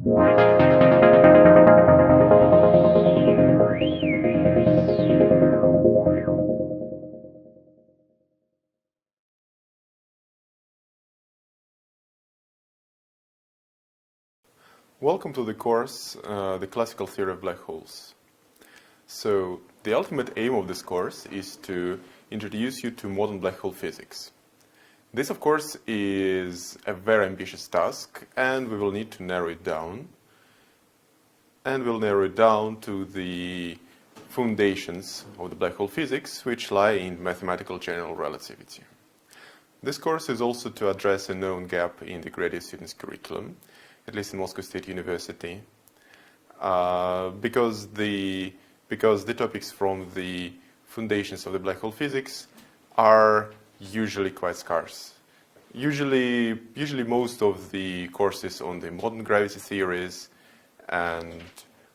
Welcome to the course, The Classical Theory of Black Holes. So, the ultimate aim of this course is to introduce you to modern black hole physics. This, of course, is a very ambitious task, and we will need to narrow it down. And we'll narrow it down to the foundations of the black hole physics, which lie in mathematical general relativity. This course is also to address a known gap in the graduate students' curriculum, at least in Moscow State University, because the topics from the foundations of the black hole physics are usually quite scarce. Usually most of the courses on the modern gravity theories and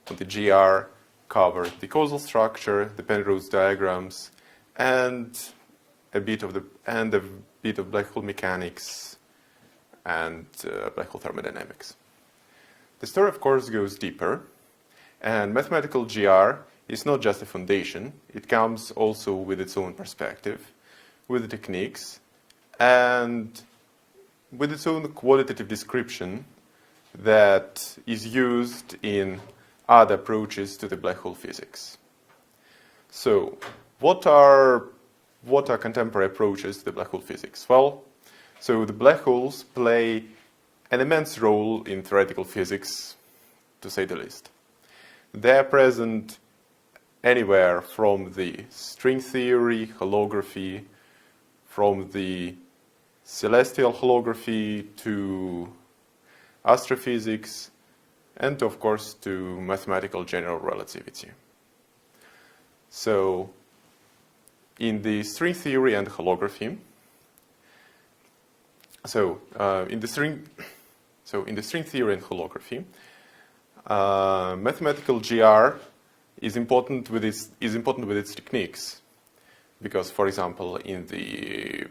on the GR cover the causal structure, the Penrose diagrams, and a bit of black hole mechanics and black hole thermodynamics. The story, of course, goes deeper, and mathematical GR is not just a foundation. It comes also with its own perspective, with the techniques, and with its own qualitative description that is used in other approaches to the black hole physics. So, what are contemporary approaches to the black hole physics? Well, so the black holes play an immense role in theoretical physics, to say the least. They are present anywhere from the string theory, holography, from the celestial holography to astrophysics, and of course to mathematical general relativity. So, in the string theory and holography, in the string theory and holography, mathematical GR is important with its techniques, because, for example, in the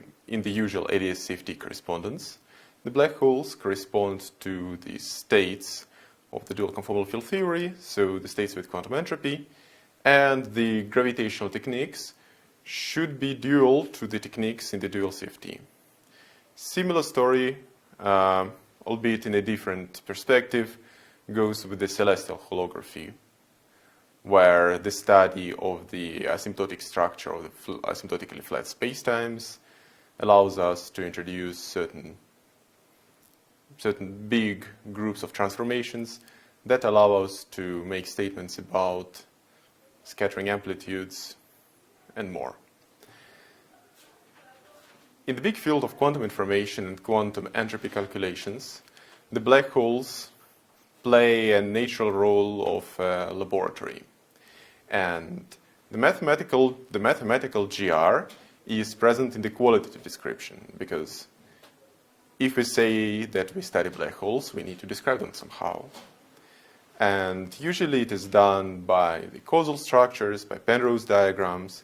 usual ADS-CFT correspondence, the black holes correspond to the states of the dual conformal field theory, so the states with quantum entropy, and the gravitational techniques should be dual to the techniques in the dual CFT. Similar story, albeit in a different perspective, goes with the celestial holography, where the study of the asymptotic structure of the asymptotically flat spacetimes allows us to introduce certain big groups of transformations that allow us to make statements about scattering amplitudes and more. In the big field of quantum information and quantum entropy calculations, the black holes play a natural role of a laboratory. And the mathematical GR is present in the qualitative description, because if we say that we study black holes, we need to describe them somehow. And usually it is done by the causal structures, by Penrose diagrams,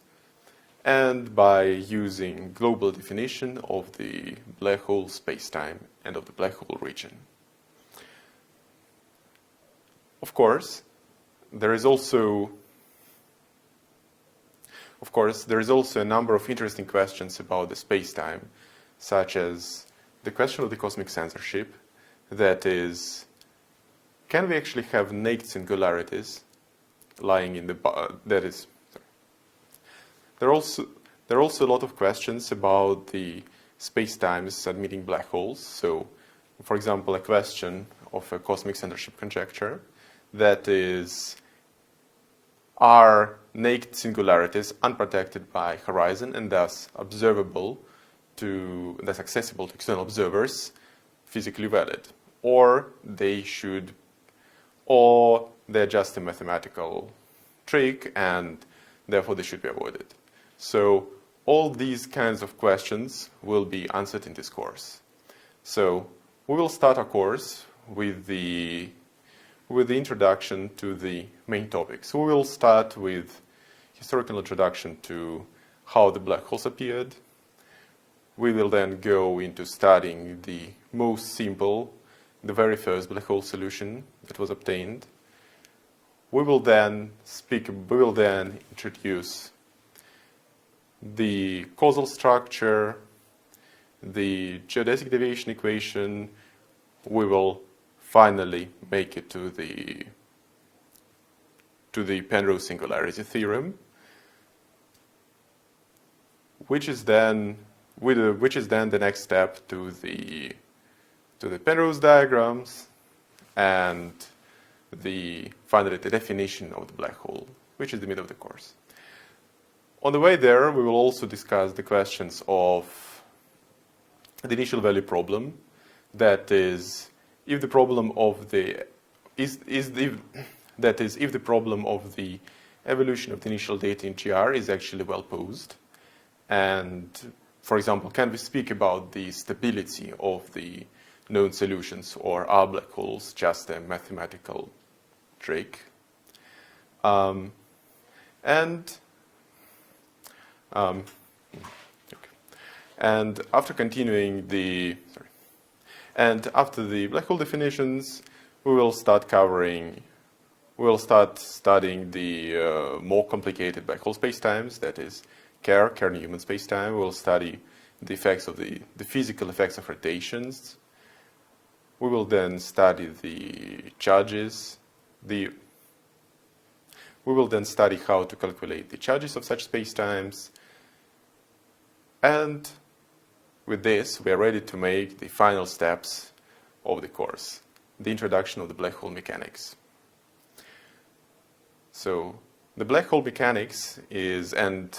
and by using global definition of the black hole spacetime and of the black hole region. Of course, there is also a number of interesting questions about the spacetime, such as the question of the cosmic censorship, that is, can we actually have naked singularities lying in the that is. There are also a lot of questions about the spacetimes admitting black holes. So, for example, a question of a cosmic censorship conjecture, that is, are naked singularities unprotected by horizon and thus accessible to external observers physically valid, or they're just a mathematical trick and therefore they should be avoided. So all these kinds of questions will be answered in this course. So we will start our course with the introduction to the main topic. So we will start with historical introduction to how the black holes appeared. We will then go into studying the most simple the very first black hole solution that was obtained. We will then introduce the causal structure, the geodesic deviation equation. We will finally make it to the Penrose singularity theorem, which is then the next step to the Penrose diagrams, and finally the definition of the black hole, which is the middle of the course. On the way there, we will also discuss the questions of the initial value problem. That is, if the problem of the evolution of the initial data in GR is actually well posed, and for example, can we speak about the stability of the known solutions, or are black holes just a mathematical trick? And after continuing after the black hole definitions, we will start studying the more complicated black hole spacetimes, that is Kerr-Newman spacetime. We will study the effects of the physical effects of rotations. We will then study the charges. We will then study how to calculate the charges of such spacetimes. And with this, we are ready to make the final steps of the course, the introduction of the black hole mechanics. So the black hole mechanics and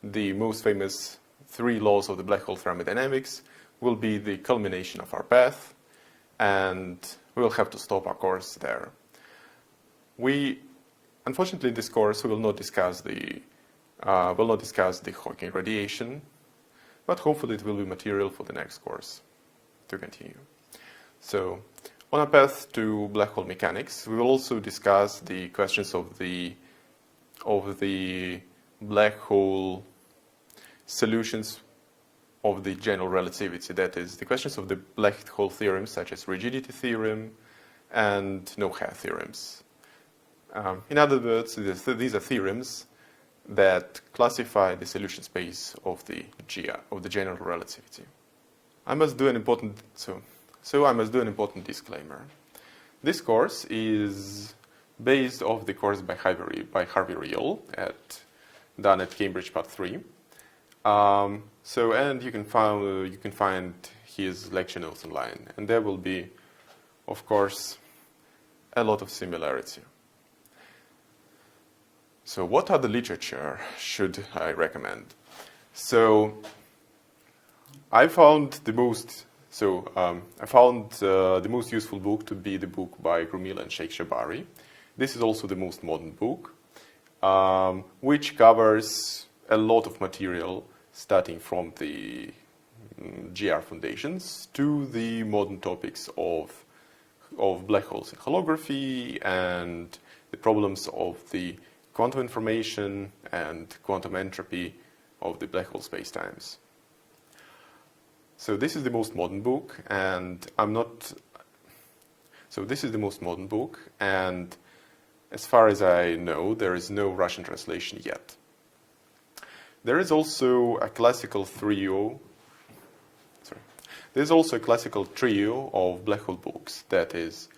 the most famous 3 laws of the black hole thermodynamics will be the culmination of our path, and we will have to stop our course there. Unfortunately, in this course, we will not discuss the Hawking radiation, but hopefully it will be material for the next course to continue. So, on our path to black hole mechanics, we will also discuss the questions of the black hole solutions of the general relativity. That is, the questions of the black hole theorems, such as rigidity theorem and no-hair theorems. In other words, these are theorems that classify the solution space of the general relativity. I must do an important disclaimer. This course is based off the course by Harvey Riel done at Cambridge Part 3. And you can find his lecture notes online, and there will be, of course, a lot of similarity. So what other literature should I recommend? So I found the most useful book to be the book by Grumila and Sheikh Shabari. This is also the most modern book, which covers a lot of material starting from the GR foundations to the modern topics of black holes in holography and the problems of the quantum information and quantum entropy of the black hole spacetimes. So this is the most modern book, and as far as I know, there is no Russian translation yet. There is also a classical trio. There's also a classical trio of black hole books. That is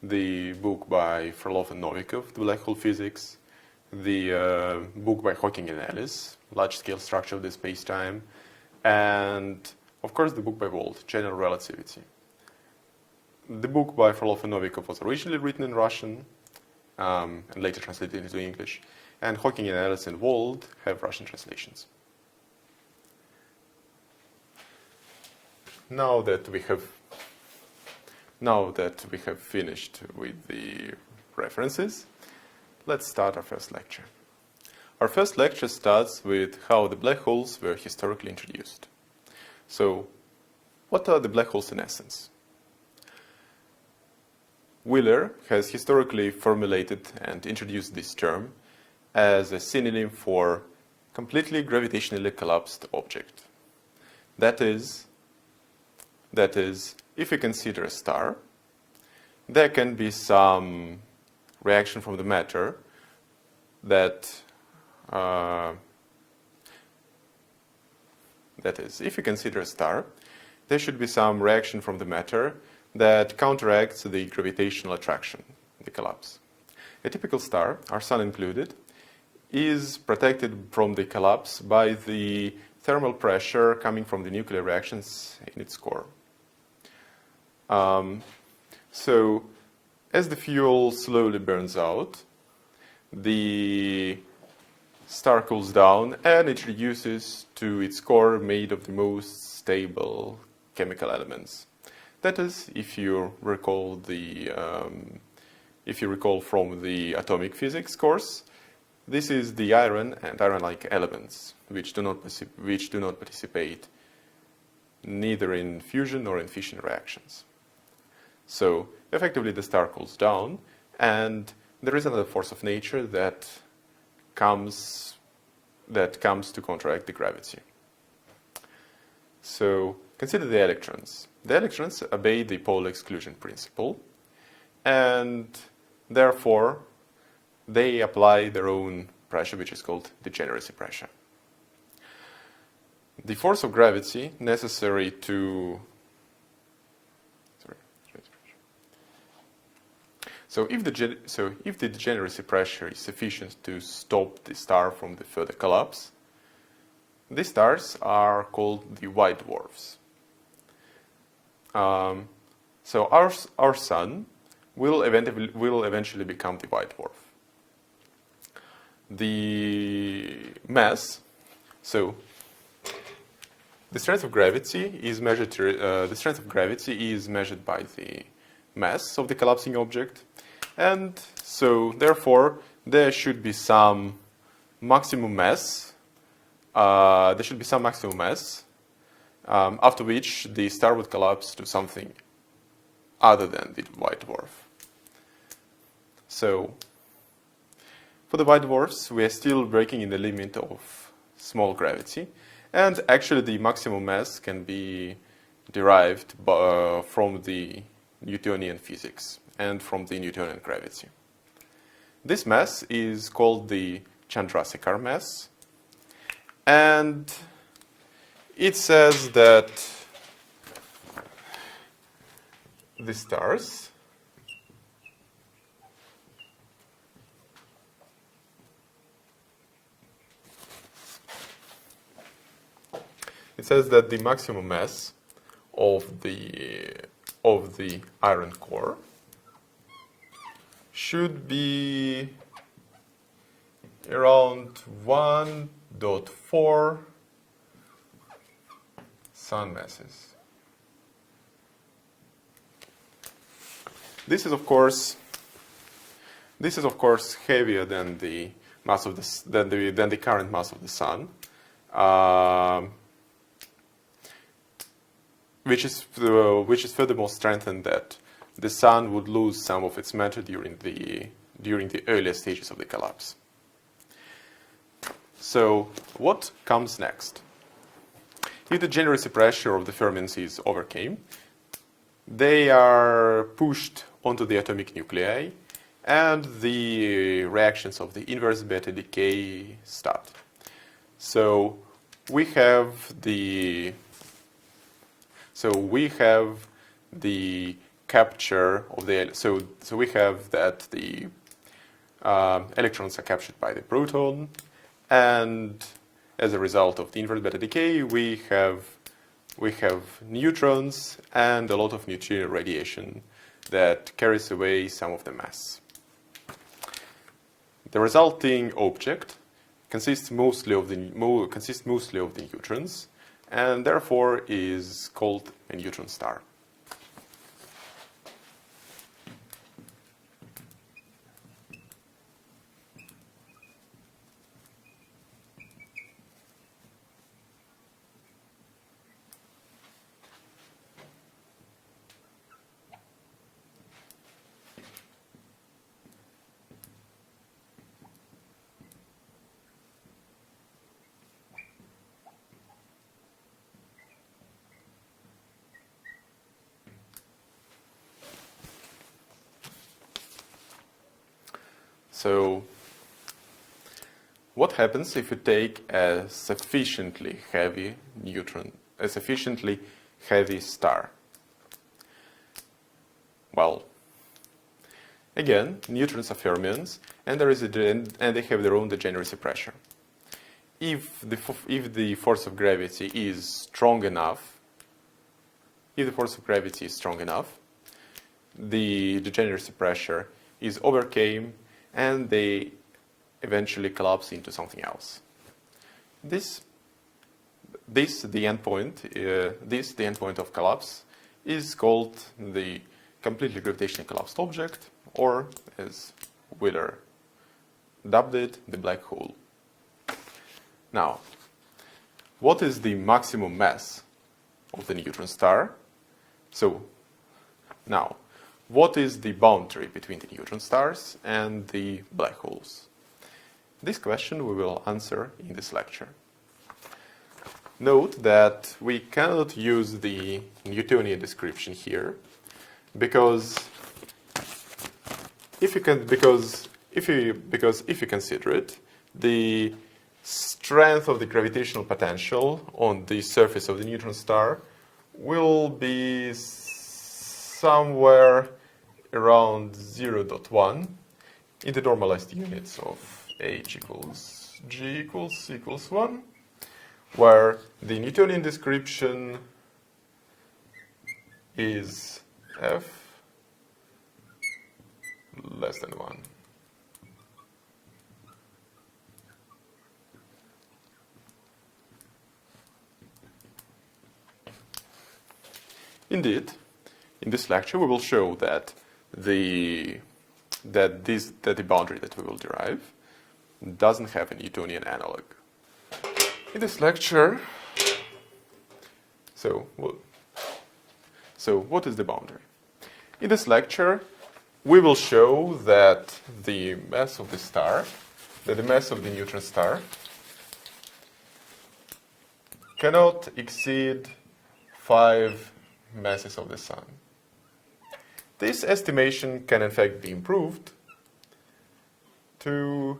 the book by Frolov and Novikov, The Black Hole Physics, the book by Hawking and Ellis, Large-Scale Structure of the Spacetime, and of course the book by Wold, General Relativity. The book by Frolov and Novikov was originally written in Russian and later translated into English, and Hawking and Ellis and Wold have Russian translations. Now that we have finished with the references, let's start our first lecture. Our first lecture starts with how the black holes were historically introduced. So, what are the black holes in essence? Wheeler has historically formulated and introduced this term as a synonym for completely gravitationally collapsed object. That is, if we consider a star there can be some reaction from the matter that is, if you consider a star, there should be some reaction from the matter that counteracts the gravitational attraction, the collapse. A typical star, our sun included, is protected from the collapse by the thermal pressure coming from the nuclear reactions in its core. So, as the fuel slowly burns out, the star cools down and it reduces to its core made of the most stable chemical elements. That is, if you recall from the atomic physics course, this is the iron and iron-like elements, which do not participate neither in fusion nor in fission reactions. So, effectively, the star cools down, and there is another force of nature that comes to counteract the gravity. So, consider the electrons. The electrons obey the pole exclusion principle, and therefore they apply their own pressure, which is called degeneracy pressure. The force of gravity necessary to So if the degeneracy pressure is sufficient to stop the star from the further collapse, these stars are called the white dwarfs. So our sun will eventually become the white dwarf. The mass, so the strength of gravity is measured. The strength of gravity is measured by the mass of the collapsing object, and so therefore there should be some maximum mass. After which the star would collapse to something other than the white dwarf. So, for the white dwarfs, we are still breaking in the limit of small gravity, and actually the maximum mass can be derived from the Newtonian physics and from the Newtonian gravity. This mass is called the Chandrasekhar mass, and it says that the stars the maximum mass of the iron core should be around 1.4 sun masses. This is of course heavier than the mass of than the current mass of the sun, which is furthermore strengthened that the sun would lose some of its matter during the earlier stages of the collapse. So what comes next? If the degeneracy pressure of the fermions is overcame, they are pushed onto the atomic nuclei, and the reactions of the inverse beta decay start. So we have the capture of the so we have that the electrons are captured by the proton, and as a result of the inverse beta decay, we have neutrons and a lot of neutrino radiation that carries away some of the mass. The resulting object consists mostly of the neutrons, and therefore is called a neutron star. So what happens if you take a sufficiently heavy neutron, a sufficiently heavy star? Well, again, neutrons are fermions, and they have their own degeneracy pressure. If the force of gravity is strong enough, the degeneracy pressure is overcame, and they eventually collapse into something else. The endpoint of collapse is called the completely gravitationally collapsed object, or as Wheeler dubbed it, the black hole. Now, what is the maximum mass of the neutron star? So, now, what is the boundary between the neutron stars and the black holes? This question we will answer in this lecture. Note that we cannot use the Newtonian description here, because if you consider it, the strength of the gravitational potential on the surface of the neutron star will be somewhere around 0.1 in the normalized units of h equals g equals 1, where the Newtonian description is f less than 1. Indeed, in this lecture we will show that the boundary that we will derive doesn't have a Newtonian analog. In this lecture, so what is the boundary? In this lecture, we will show that the mass of the neutron star cannot exceed 5 masses of the Sun. This estimation can in fact be improved to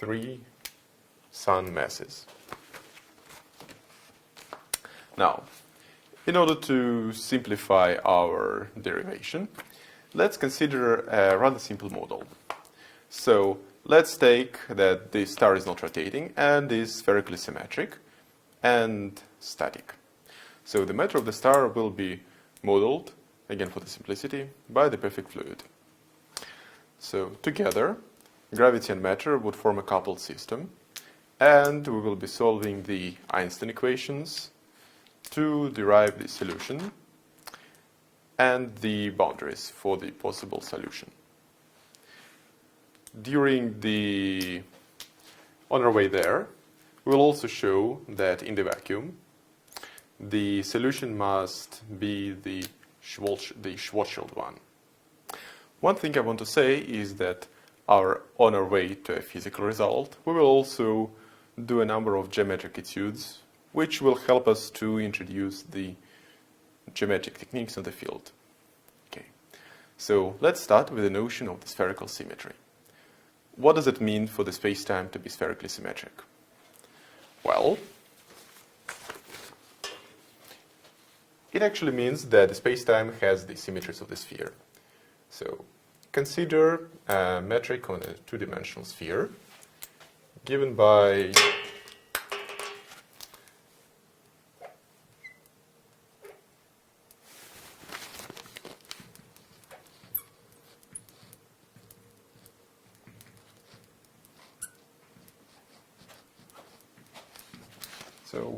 3 Sun masses. Now, in order to simplify our derivation, let's consider a rather simple model. So let's take that the star is not rotating and is spherically symmetric and static. So the matter of the star will be modeled, again for the simplicity, by the perfect fluid. So together, gravity and matter would form a coupled system, and we will be solving the Einstein equations to derive the solution and the boundaries for the possible solution. On our way there, we will also show that in the vacuum, the solution must be the Schwarzschild one. One thing I want to say is that on our way to a physical result, we will also do a number of geometric etudes, which will help us to introduce the geometric techniques in the field. Okay, so let's start with the notion of the spherical symmetry. What does it mean for the space-time to be spherically symmetric? Well, it actually means that the space-time has the symmetries of the sphere. So consider a metric on a two-dimensional sphere given by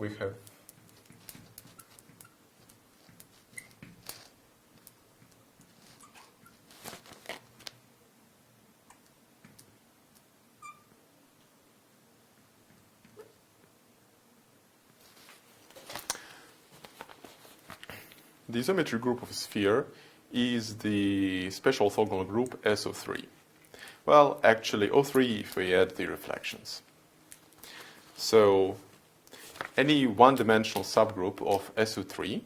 we have the isometry group of a sphere is the special orthogonal group SO3. Well, actually O3 if we add the reflections. So any one-dimensional subgroup of SO3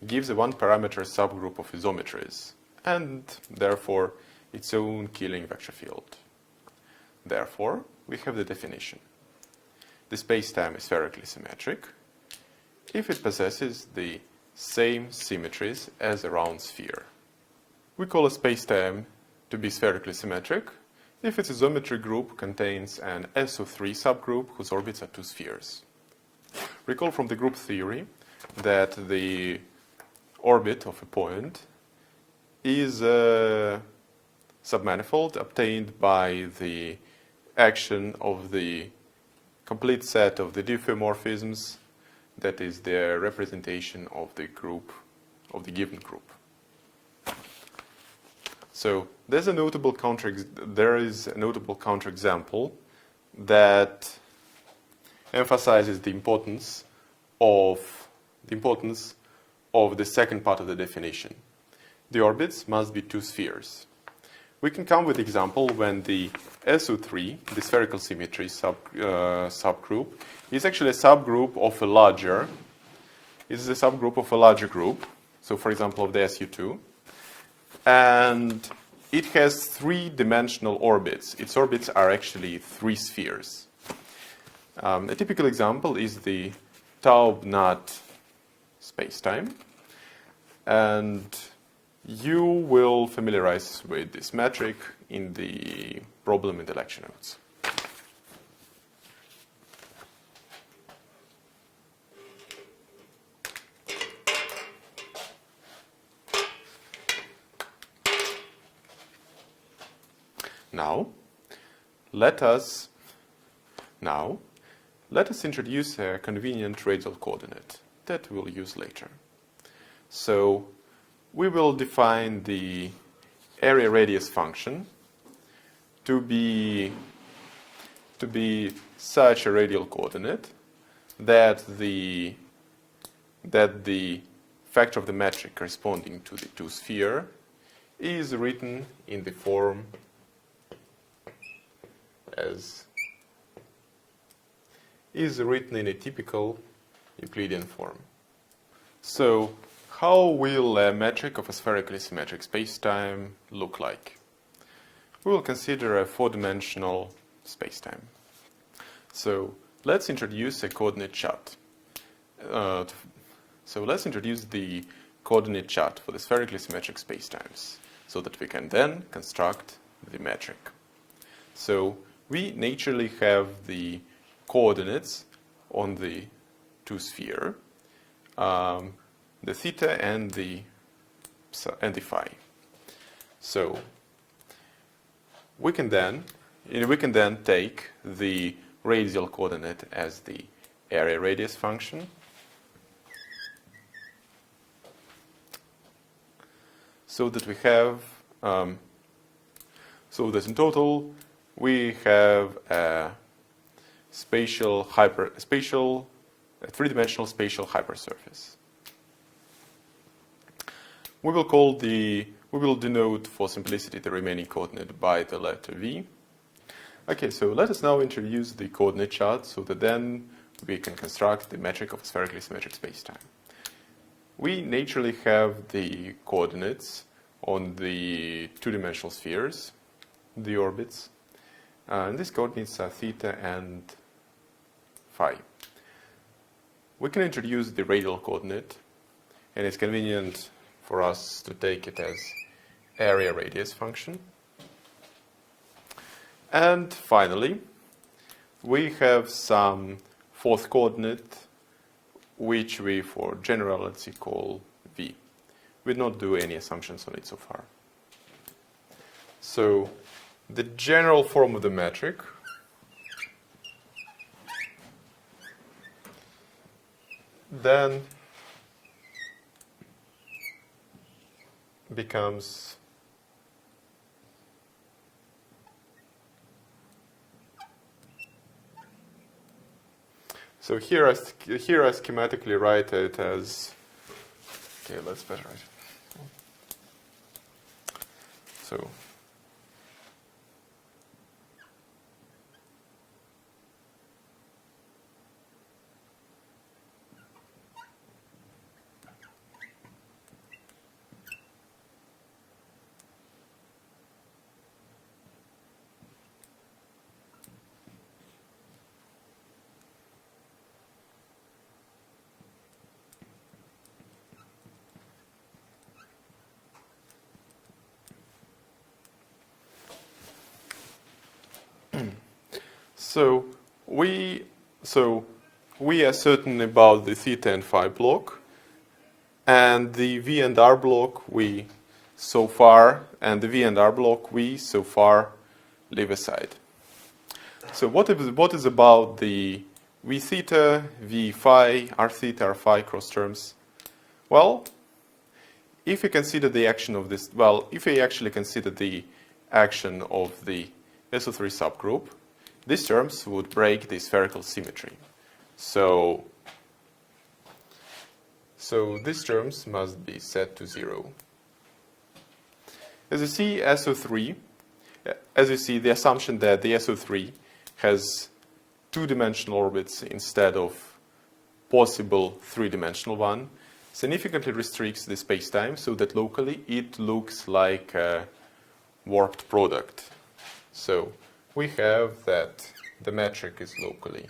gives a one-parameter subgroup of isometries, and therefore its own killing vector field. Therefore, we have the definition. The spacetime is spherically symmetric if it possesses the same symmetries as a round sphere. We call a spacetime to be spherically symmetric if its isometry group contains an SO3 subgroup whose orbits are two spheres. Recall from the group theory that the orbit of a point is a submanifold obtained by the action of the complete set of the diffeomorphisms, that is the representation of the group, of the given group. So there is a notable counterexample that emphasizes the importance of the second part of the definition. The orbits must be two spheres. We can come with the example when the SO3, the spherical symmetry subgroup, is actually a subgroup of a larger. It is a subgroup of a larger group. So, for example, of the SU2, and it has three-dimensional orbits. Its orbits are actually three spheres. A typical example is the Taub-Nut spacetime, and you will familiarize with this metric in the problem in the lecture notes. Now, let us introduce a convenient radial coordinate that we'll use later. So, we will define the area radius function to be such a radial coordinate that the factor of the metric corresponding to the two sphere is written in the form is written in a typical Euclidean form. So, how will a metric of a spherically symmetric spacetime look like? We will consider a four-dimensional spacetime. So, let's introduce a coordinate chart. So let's introduce the coordinate chart for the spherically symmetric spacetimes so that we can then construct the metric. So we naturally have the coordinates on the two sphere, the theta and the phi. So we can then take the radial coordinate as the area radius function. So that we have, so that in total we have a three-dimensional spatial hypersurface. We will denote for simplicity the remaining coordinate by the letter v. Okay, so let us now introduce the coordinate chart so that then we can construct the metric of a spherically symmetric spacetime. We naturally have the coordinates on the two-dimensional spheres, the orbits, and these coordinates are theta and phi. We can introduce the radial coordinate, and it's convenient for us to take it as area radius function. And finally, we have some fourth coordinate, which we, for generality, call v. We did not do any assumptions on it so far. So the general form of the metric then becomes so here I schematically write it as, okay, let's better write it. So So we are certain about the theta and phi block, and the v and r block we so far leave aside. So what is about the v theta, v phi, r theta, r phi cross terms? Well, if we consider the action of this, if we actually consider the action of the SO3 subgroup, these terms would break the spherical symmetry. So these terms must be set to 0. As you see, the assumption that the SO3 has two-dimensional orbits instead of possible three-dimensional one significantly restricts the spacetime so that locally it looks like a warped product. So we have that the metric is locally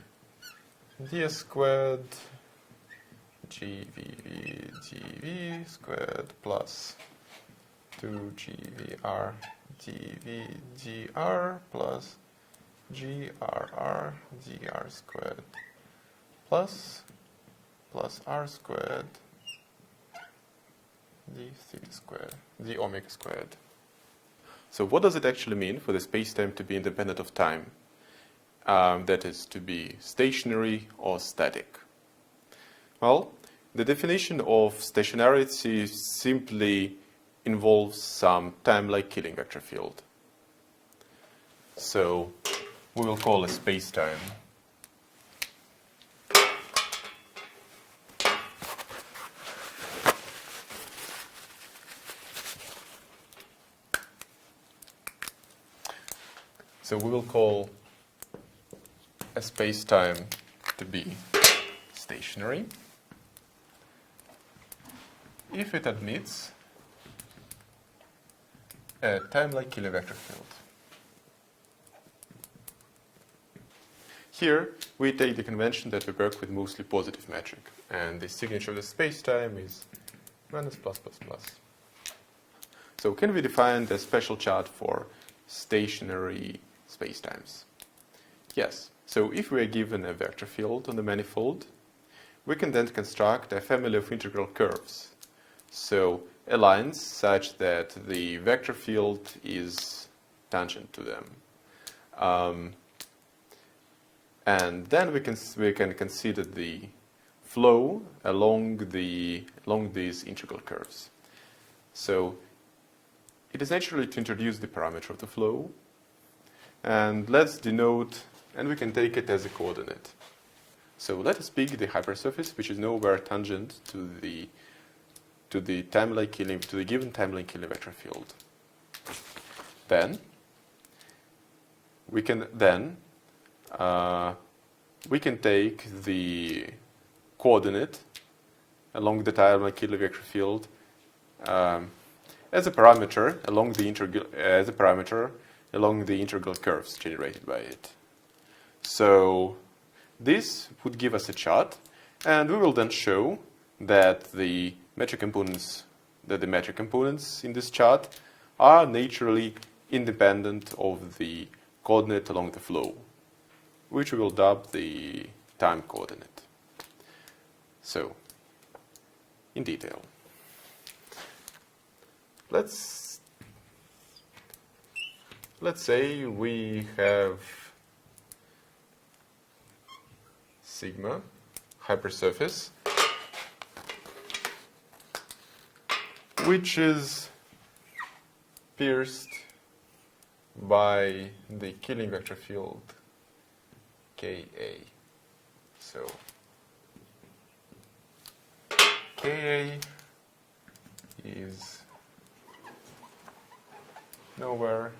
ds squared gv squared plus 2gvr dr plus grr dr squared plus r squared d theta squared d omega squared. So what does it actually mean for the spacetime to be independent of time? That is, to be stationary or static? Well, the definition of stationarity simply involves some time-like killing vector field. So we will call a spacetime a spacetime to be stationary if it admits a time-like killing vector field. Here, we take the convention that we work with mostly positive metric, and the signature of the spacetime is minus plus plus plus. So can we define the special chart for stationary spacetimes? Yes. So if we are given a vector field on the manifold, we can then construct a family of integral curves. So lines such that the vector field is tangent to them. And then we can consider the flow along these integral curves. So it is natural to introduce the parameter of the flow, and let's denote, and we can take it as a coordinate. So let us pick the hypersurface, which is nowhere tangent to the time-like killing, to the given time-like killing vector field. Then we can take the coordinate along the time-like killing vector field as a parameter along the integral curves generated by it. So this would give us a chart, and we will then show that the metric components in this chart are naturally independent of the coordinate along the flow, which we will dub the time coordinate. So, in detail, let's say we have sigma hypersurface, which is pierced by the killing vector field Ka. So Ka is nowhere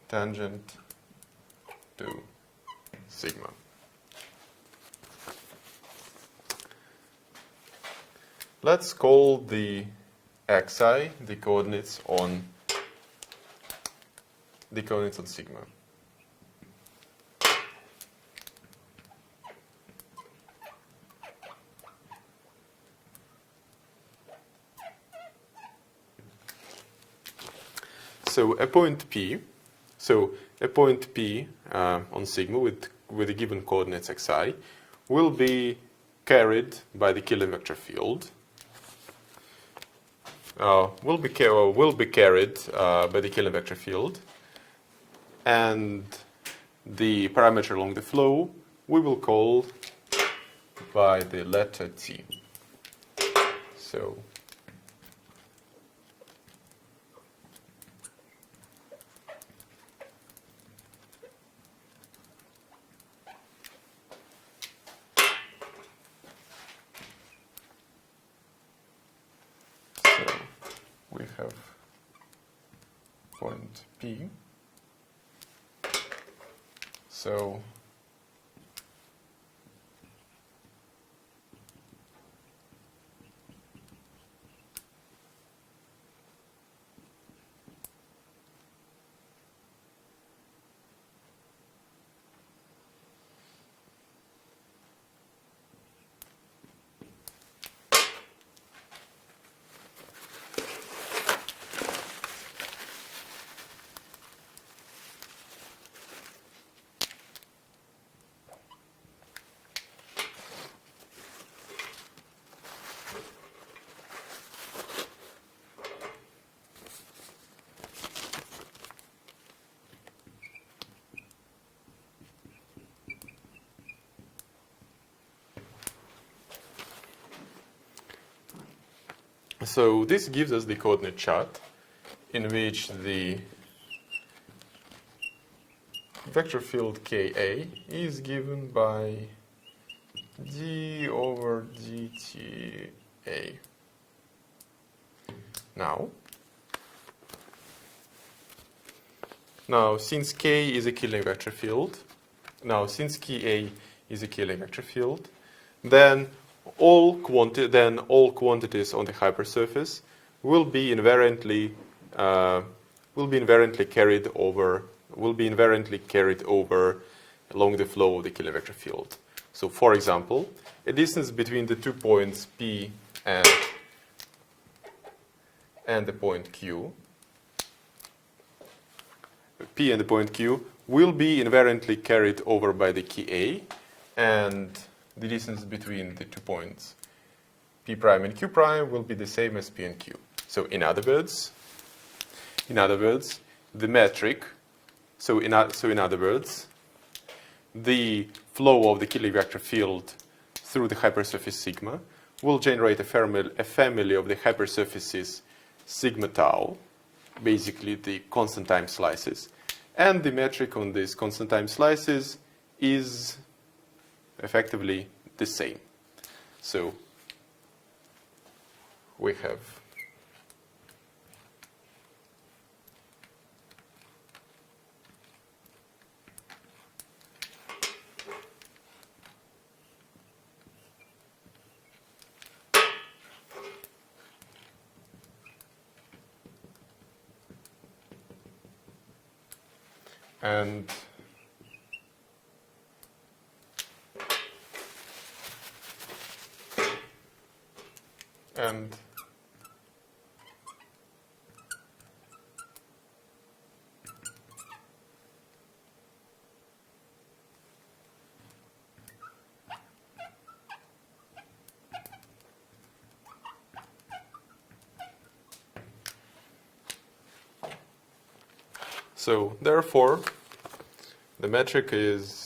tangent to sigma. Let's call the xi the coordinates on sigma. So a point P, So a point P on sigma with the given coordinates xi will be carried by the Killing vector field. Will be carried by the Killing vector field, and the parameter along the flow we will call by the letter T. So we have point P. So So this gives us the coordinate chart in which the vector field Ka is given by d over dta. Now, since K is a Killing vector field, then all quantities on the hypersurface will be invariantly carried over along the flow of the Killing vector field. So, for example, a distance between the 2 points P and the point Q, will be invariantly carried over by the Ka, and the distance between the 2 points P prime and Q prime will be the same as P and Q. So in other words, the metric. In other words, the flow of the Killing vector field through the hypersurface sigma will generate a family of the hypersurfaces sigma tau, basically the constant time slices, and the metric on these constant time slices is effectively the same. So we have and so therefore the metric is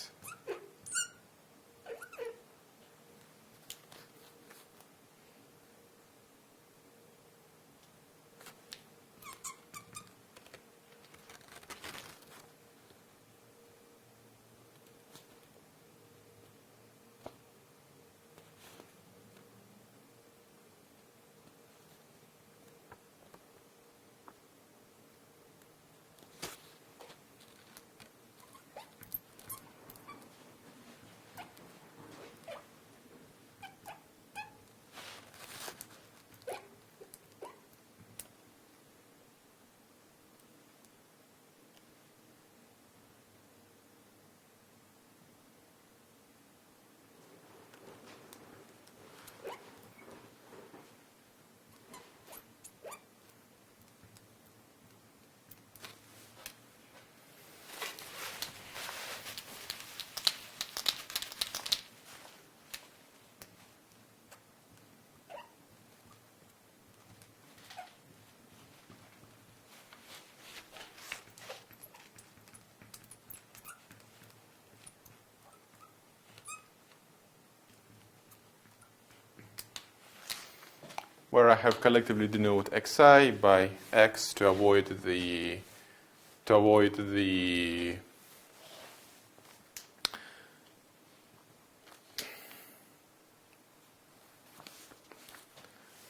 where I have collectively denote xi by x to avoid the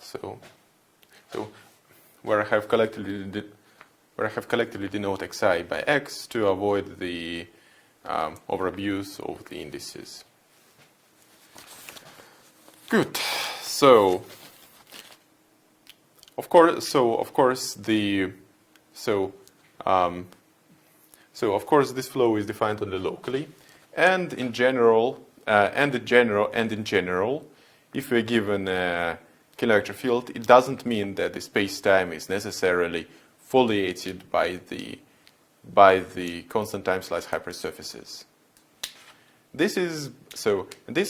so where I have collectively denote xi by x to avoid the overabuse of the indices. Good. So of course this flow is defined only locally, and in general, if we're given a kilometric field, it doesn't mean that the space-time is necessarily foliated by the constant time-slice hypersurfaces. This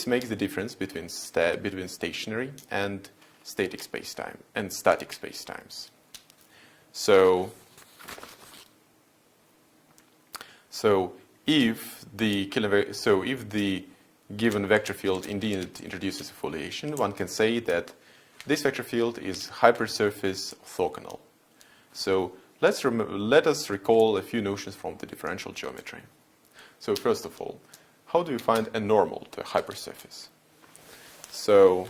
makes the difference between stationary and static spacetime and static spacetimes. So if the given vector field indeed introduces a foliation, one can say that this vector field is hypersurface orthogonal. So let us recall a few notions from the differential geometry. So first of all, how do you find a normal to a hypersurface? So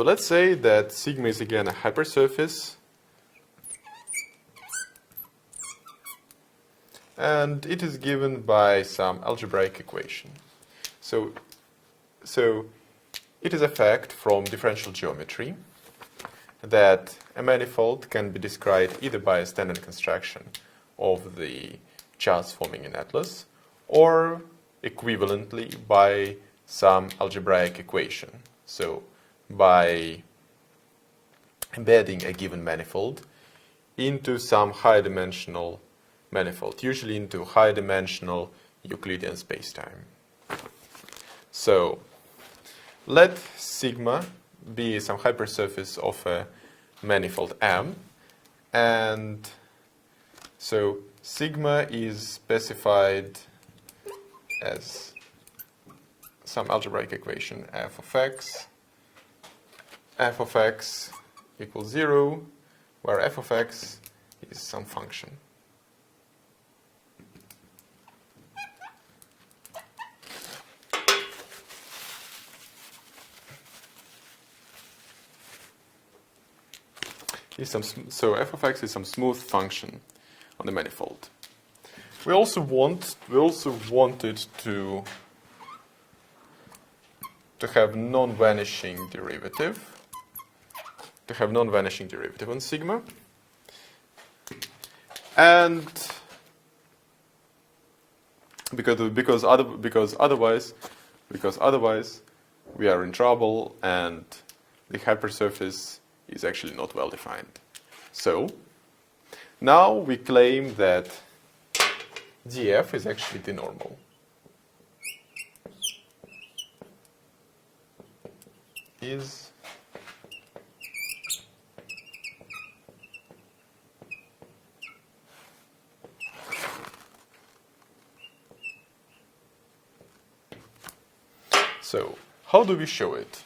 let's say that sigma is again a hypersurface, and it is given by some algebraic equation. So it is a fact from differential geometry that a manifold can be described either by a standard construction of the charts forming an atlas, or equivalently by some algebraic equation. So by embedding a given manifold into some high-dimensional manifold, usually into high-dimensional Euclidean spacetime. So let sigma be some hypersurface of a manifold M, and so sigma is specified as some algebraic equation f of x equals 0, where f of x is some function. So f of x is some smooth function on the manifold. We also wanted to have non-vanishing derivative. On sigma, and because otherwise we are in trouble, and the hypersurface is actually not well defined. So now we claim that df is actually the normal. So how do we show it?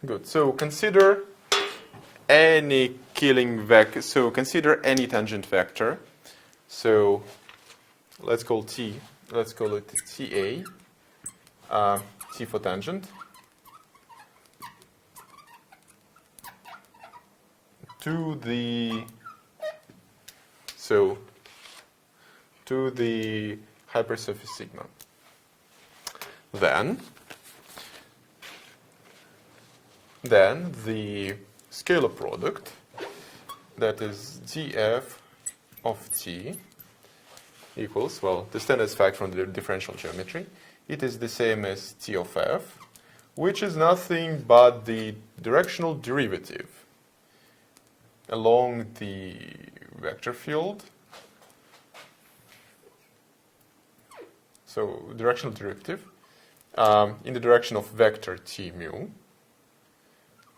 Good. So consider any killing vector. So consider any tangent vector. So let's call it TA. T for tangent. To the hypersurface sigma. Then the scalar product, that is df of t, equals, well, the standard fact from the differential geometry. It is the same as t of f, which is nothing but the directional derivative along the vector field. So directional derivative in the direction of vector t mu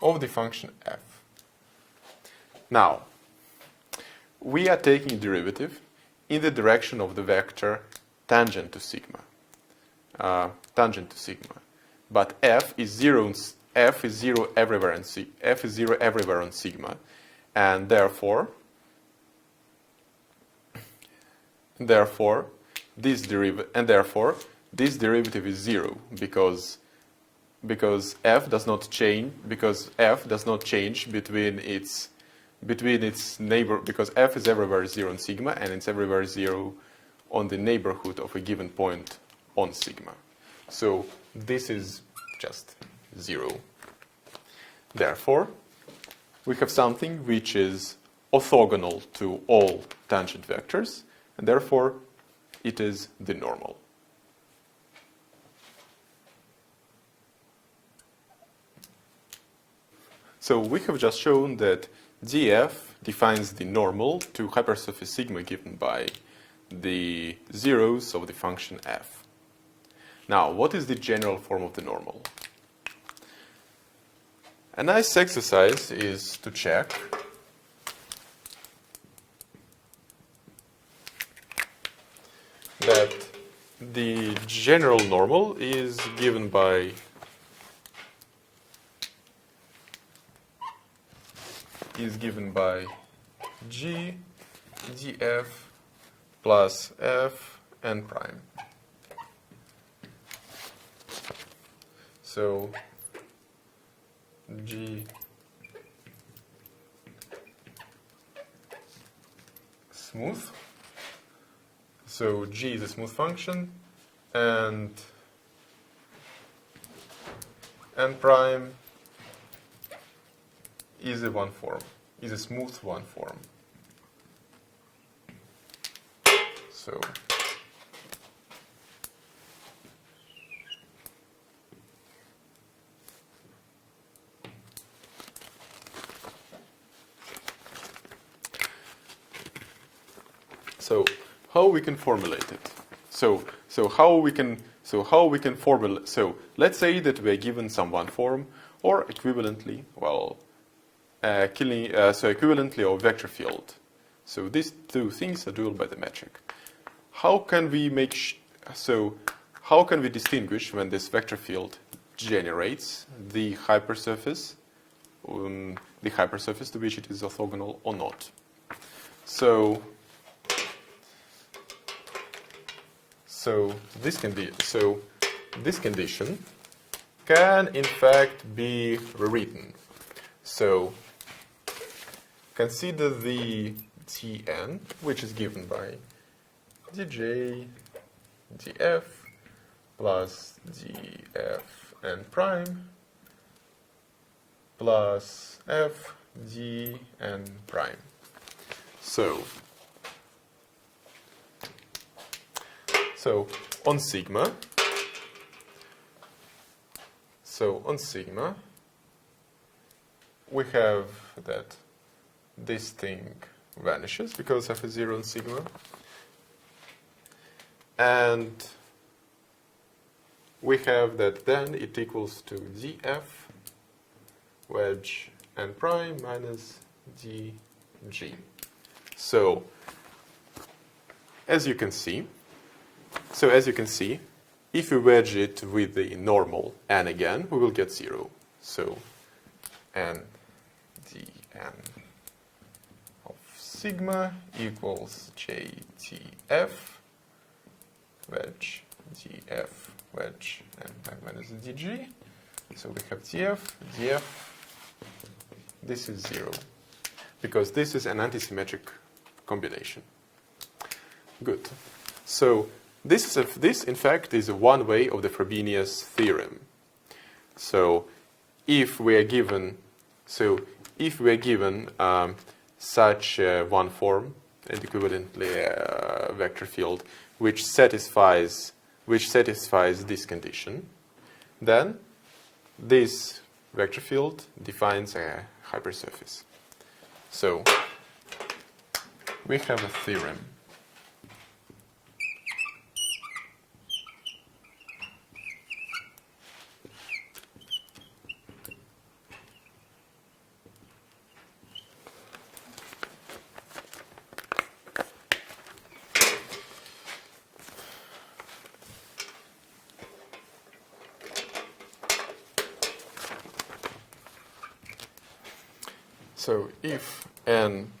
of the function f. Now, we are taking derivative in the direction of the vector tangent to sigma. But f is zero everywhere on sigma, and therefore this derivative is zero because f does not change between its neighbor, because f is everywhere 0 on sigma and it's everywhere 0 on the neighborhood of a given point on sigma. So this is just 0. Therefore, we have something which is orthogonal to all tangent vectors, and therefore it is the normal. So we have just shown that df defines the normal to hypersurface sigma given by the zeros of the function f. Now, what is the general form of the normal? A nice exercise is to check that the general normal is given by g df plus f n prime. So g smooth. So g is a smooth function, and n prime is a smooth one form. So how we can formulate it? So let's say that we are given some one form, or equivalently, equivalently of vector field. So these two things are dual by the metric. How can we distinguish when this vector field generates the hypersurface to which it is orthogonal or not? So this condition can in fact be rewritten. So consider the Tn, which is given by dj df plus df n prime plus f d n prime. So on sigma, we have that this thing vanishes because f is 0 on sigma, and we have that then it equals to df wedge n prime minus dg. So as you can see, if we wedge it with the normal n again, we will get 0. So n dn of sigma equals jtf wedge df wedge n minus dg. So we have df, this is 0, because this is an antisymmetric combination. Good. So this in fact is one way of the Frobenius theorem. So if we are given such one form and equivalently a vector field which satisfies this condition, then this vector field defines a hypersurface. So we have a theorem. So if n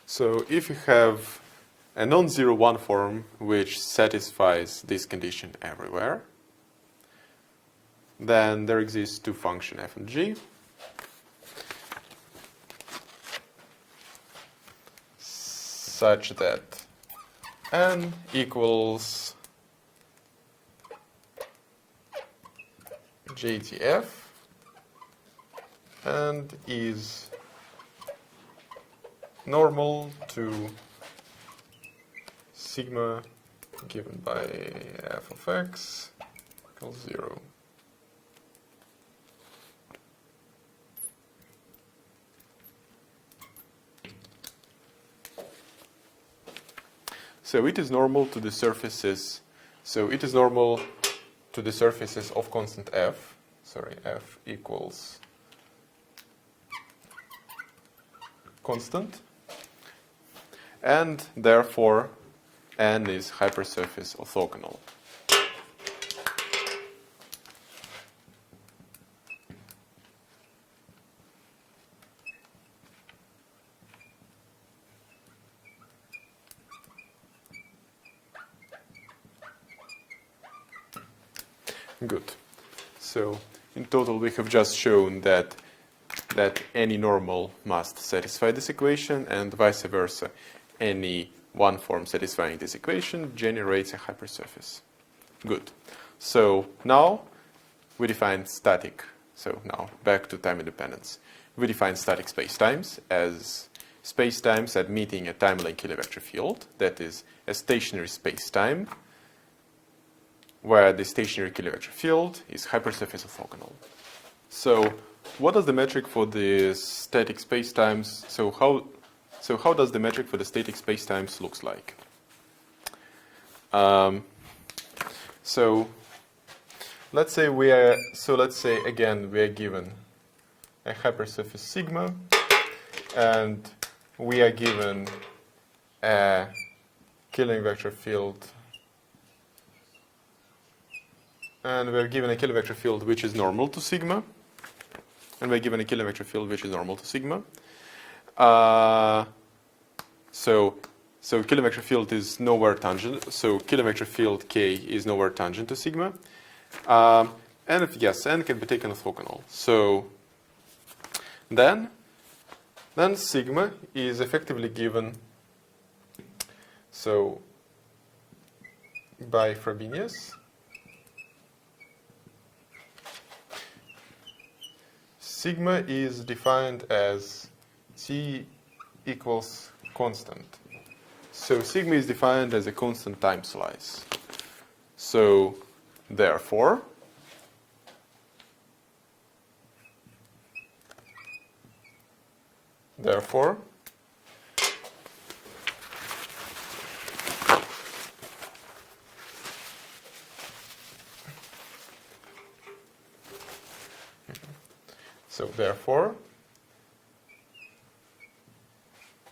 So if you have a non-zero one form which satisfies this condition everywhere, then there exists two functions f and g such that n equals JTF and is normal to sigma given by f of x equals 0. So it is normal to the surfaces. So it is normal to the surfaces of constant f. Sorry, f equals constant. And therefore, n is hypersurface orthogonal. Good. So, in total, we have just shown that any normal must satisfy this equation, and vice versa. Any one form satisfying this equation generates a hypersurface. Good. So now we define static. So now back to time independence. We define static spacetimes as spacetimes admitting a time-length Killing-vector field, that is a stationary spacetime where the stationary Killing-vector field is hypersurface orthogonal. So what is the metric for the static spacetimes? So how does the metric for the static spacetimes looks like? So let's say again we are given a hypersurface sigma, and we are given a Killing-vector field, and we are given a Killing-vector field which is normal to sigma, and we are given a Killing-vector field which is normal to sigma. So Killing-vector field is nowhere tangent. So Killing-vector field K is nowhere tangent to sigma. And if yes, n can be taken orthogonal. So then sigma is effectively given by Frobenius. Sigma is defined as T equals constant. So sigma is defined as a constant time slice. So therefore,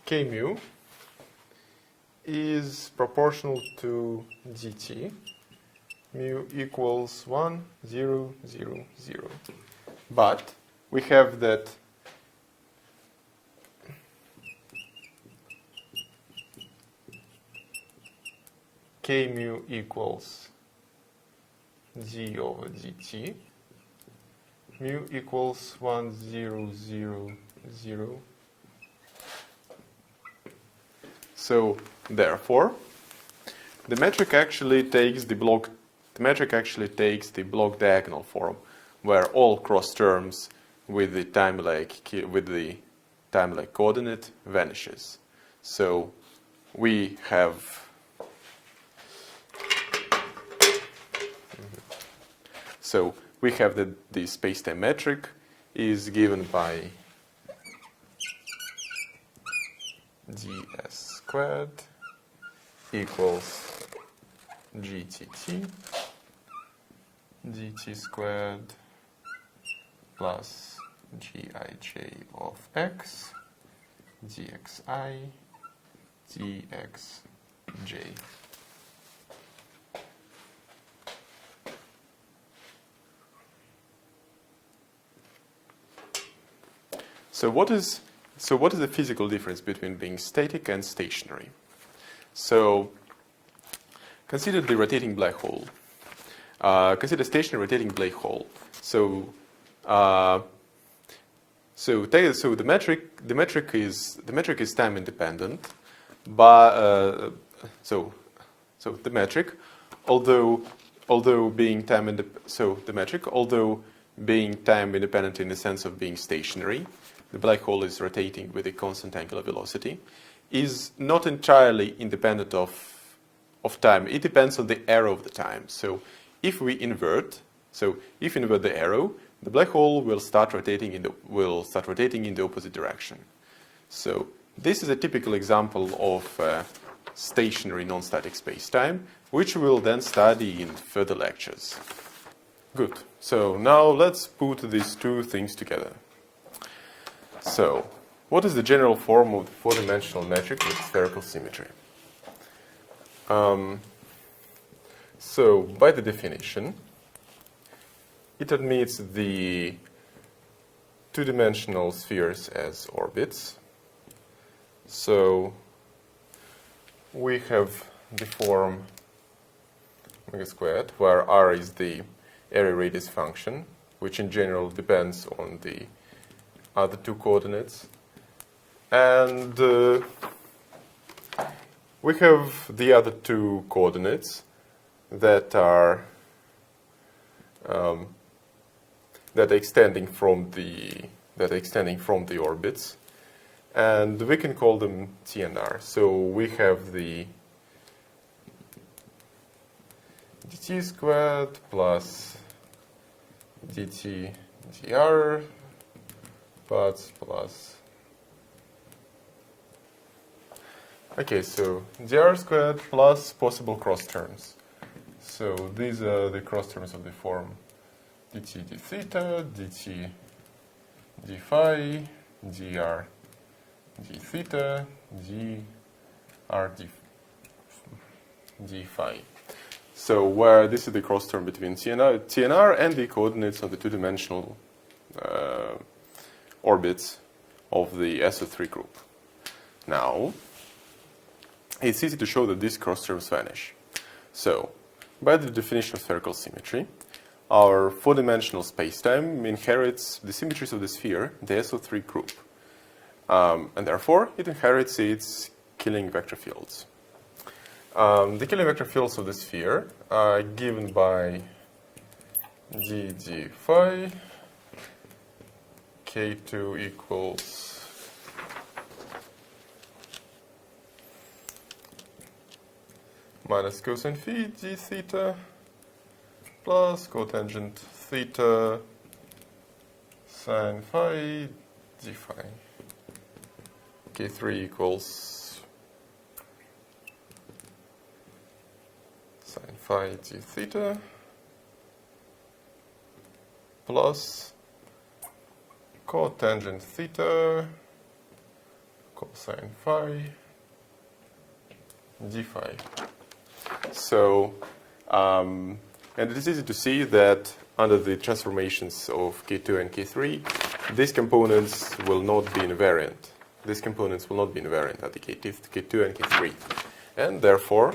K mu is proportional to dt. Mu equals 1, 0, 0, 0. But we have that K mu equals d over dt. Mu equals 1, 0, 0, 0, So therefore, the metric actually takes the block diagonal form, where all cross terms with the time lag coordinate vanishes. So we have that the spacetime metric is given by ds squared equals gtt dt squared plus gij of x dxi dxj. So what is the physical difference between being static and stationary? So consider the rotating black hole. Consider stationary rotating black hole. So the metric is time independent, but the metric, although being time independent in the sense of being stationary, the black hole is rotating with a constant angular velocity, is not entirely independent of time. It depends on the arrow of the time. So if we invert the arrow, the black hole will start rotating in the opposite direction. So this is a typical example of stationary non-static spacetime, which we will then study in further lectures. Good. So now let's put these two things together. So, what is the general form of the four-dimensional metric with spherical symmetry? So, by the definition, it admits the two-dimensional spheres as orbits. So, we have the form omega squared, where r is the area radius function, which in general depends on the other two coordinates. And we have the other two coordinates that are extending from the orbits, and we can call them T and R. So we have the dt squared plus dt dr plus so dr squared plus possible cross terms. So these are the cross terms of the form dt d theta, dt d phi, dr d theta, dr d phi. So where this is the cross term between TNR and the coordinates of the two-dimensional orbits of the SO3 group. Now, it's easy to show that these cross terms vanish. So, by the definition of spherical symmetry, our four-dimensional spacetime inherits the symmetries of the sphere, the SO3 group. And therefore, it inherits its Killing vector fields. The Killing vector fields of the sphere are given by d phi, k2 equals minus cosine phi d theta plus cotangent theta sine phi d phi. K3 equals sine phi d theta plus cotangent theta cosine phi d phi. So, and it is easy to see that under the transformations of K2 and K3, these components will not be invariant. These components will not be invariant at the K2 and K3. And therefore,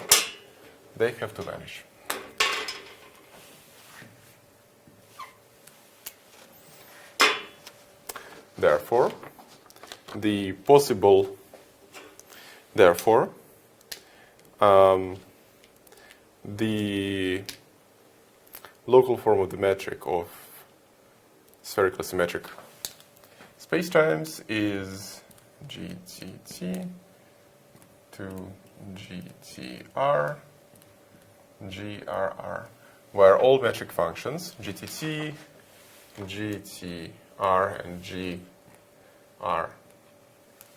they have to vanish. Therefore, the possible Therefore, the local form of the metric of spherically symmetric spacetimes is GTT to GTR, GRR, where all metric functions, GTT, GTR, and GR,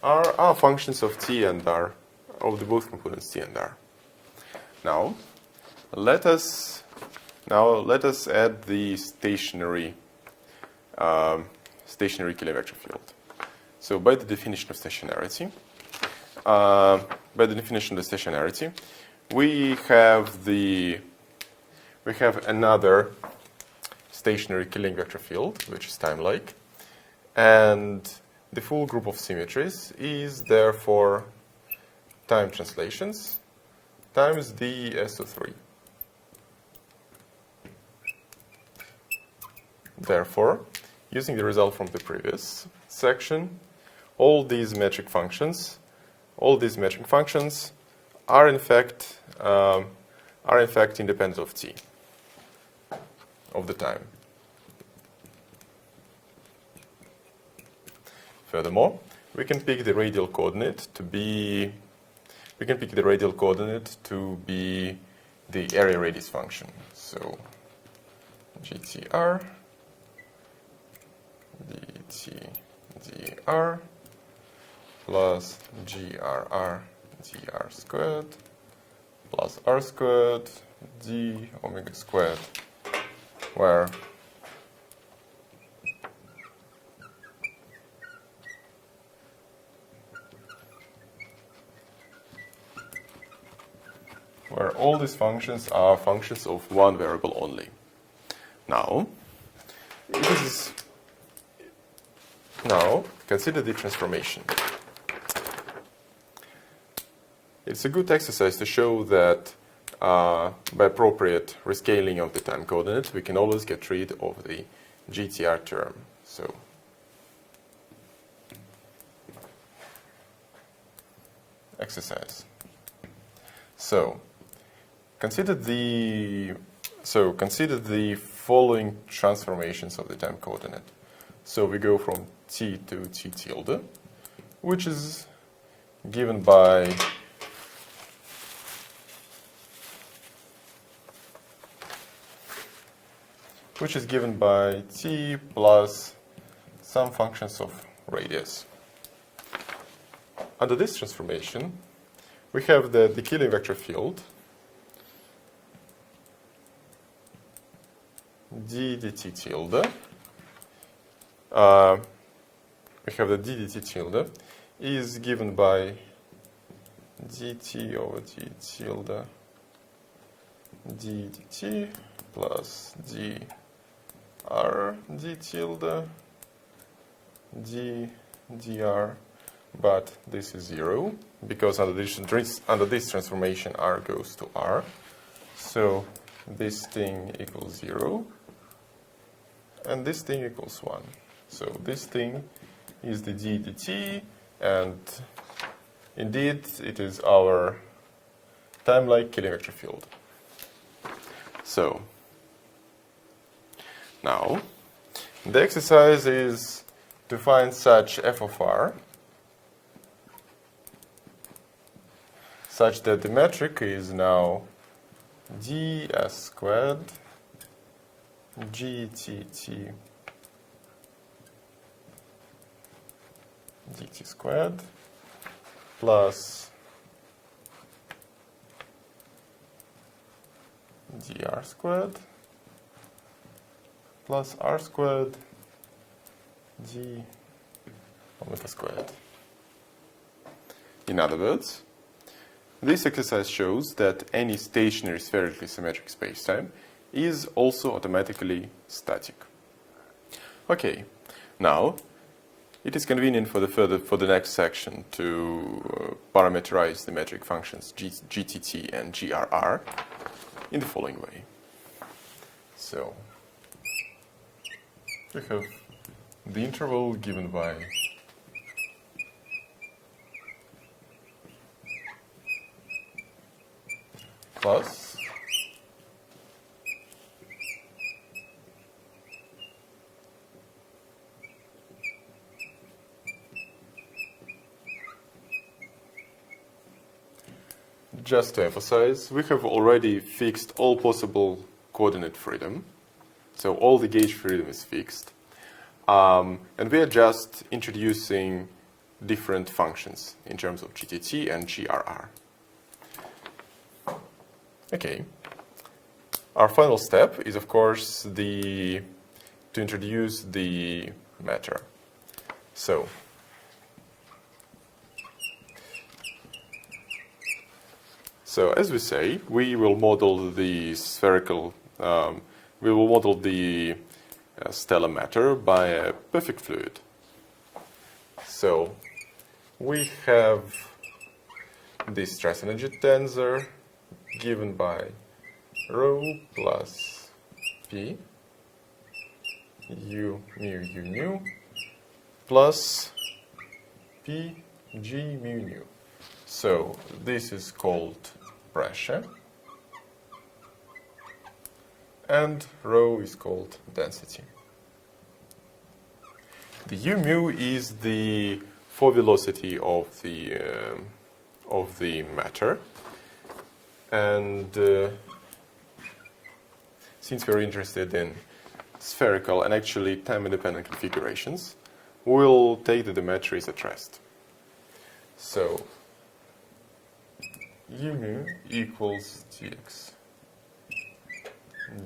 are functions of T and R, of the both components T and R. Now, let us add the stationary Killing vector field. So by the definition of stationarity, we have another stationary Killing vector field, which is time-like, and the full group of symmetries is therefore time translations times the SO3. Therefore, using the result from the previous section, all these metric functions are in fact independent of T, of the time. Furthermore, we can pick the radial coordinate to be the area radius function. So GTR dr plus GRR dr squared plus r squared d omega squared, where all these functions are functions of one variable only. Now, consider the transformation. It's a good exercise to show that by appropriate rescaling of the time coordinate, we can always get rid of the GTR term. So, exercise. So, consider the following transformations of the time coordinate. So we go from T to T tilde, which is given by T plus some functions of radius. Under this transformation, we have the Killing vector field d dt tilde. We have the d dt tilde is given by dt over d tilde d dt plus d r d tilde d dr, but this is 0 because under this transformation r goes to r. So this thing equals 0 and this thing equals 1. So this thing is the d dt, and indeed it is our time-like Killing vector field. So now the exercise is to find such f of r such that the metric is now ds squared gtt dt squared plus dr squared plus r squared d omega squared. In other words, this exercise shows that any stationary spherically symmetric spacetime is also automatically static. Okay, now it is convenient for the next section to parameterize the metric functions GTT and GRR in the following way. So we have the interval given by plus just to emphasize, we have already fixed all possible coordinate freedom. So all the gauge freedom is fixed. And we are just introducing different functions in terms of GTT and GRR. Okay. Our final step is, of course, to introduce the matter. So as we say, we will model the spherical, we will model the stellar matter by a perfect fluid. So we have this stress energy tensor given by rho plus p u mu u nu plus p g mu nu. So this is called pressure, and rho is called density. The u mu is the force velocity of the matter, and since we're interested in spherical and actually time-independent configurations, we'll take that the matter is at rest. So u mu equals dx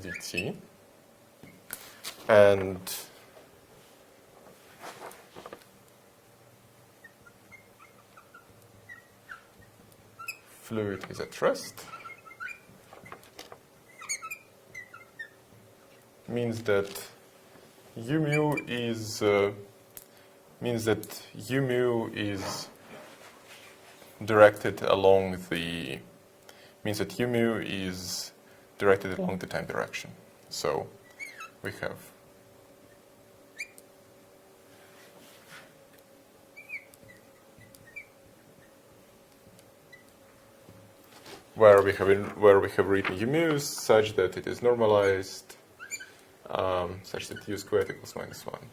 dt, and fluid is at rest, means that u mu is directed along the time direction. So we have where we have written u mu such that it is normalized, such that u squared equals -1.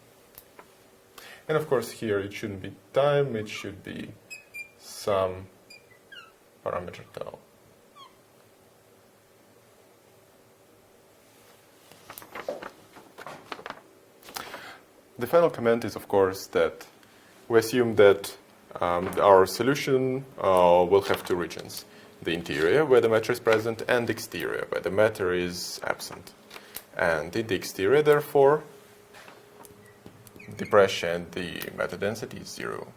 And of course here it shouldn't be time, it should be some parameter tau. The final comment is, of course, that we assume that our solution will have two regions: the interior, where the matter is present, and the exterior, where the matter is absent. And in the exterior, therefore, the pressure and the matter density is 0.